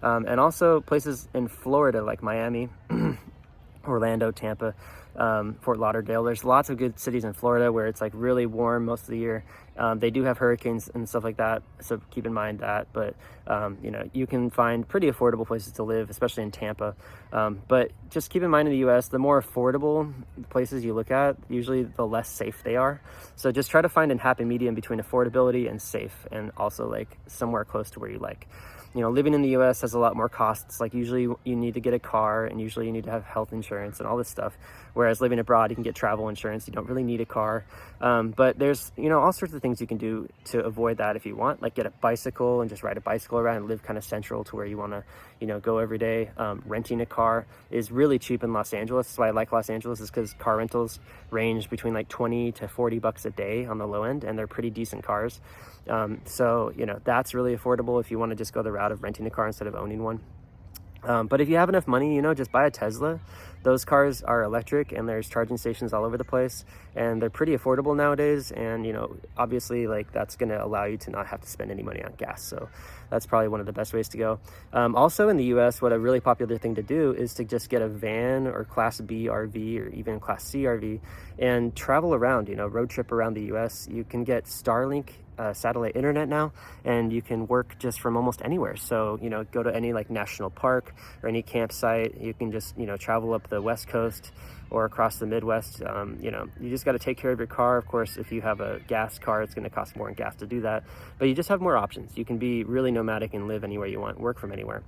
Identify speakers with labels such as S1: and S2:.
S1: And also places in Florida like Miami, Orlando, Tampa, Fort Lauderdale. There's lots of good cities in Florida where it's like really warm most of the year. They do have hurricanes and stuff like that, so keep in mind that. But you know, you can find pretty affordable places to live, especially in Tampa. But just keep in mind in the U.S., the more affordable places you look at, usually the less safe they are. So just try to find a happy medium between affordability and safe, and also like somewhere close to where you like. You know, living in the US has a lot more costs. Like usually you need to get a car, and usually you need to have health insurance and all this stuff. Whereas living abroad, you can get travel insurance. You don't really need a car. But there's, you know, all sorts of things you can do to avoid that if you want, like get a bicycle and just ride a bicycle around and live kind of central to where you want to, you know, go every day. Renting a car is really cheap in Los Angeles. That's why I like Los Angeles, is because car rentals range between like 20 to 40 bucks a day on the low end, and they're pretty decent cars. So, you know, that's really affordable if you want to just go the route of renting a car instead of owning one. But if you have enough money, you know, just buy a Tesla. Those cars are electric, and there's charging stations all over the place, and they're pretty affordable nowadays. And, you know, obviously, like, that's going to allow you to not have to spend any money on gas. So that's probably one of the best ways to go. Also in the US, what a really popular thing to do is to just get a van or Class B RV or even Class C RV and travel around, you know, road trip around the US. You can get Starlink satellite internet now, and you can work just from almost anywhere. So, you know, go to any like national park or any campsite. You can just, you know, travel up the West Coast or across the Midwest. You know, you just got to take care of your car. Of course, if you have a gas car, it's going to cost more in gas to do that, but you just have more options. You can be really nomadic and live anywhere you want, work from anywhere.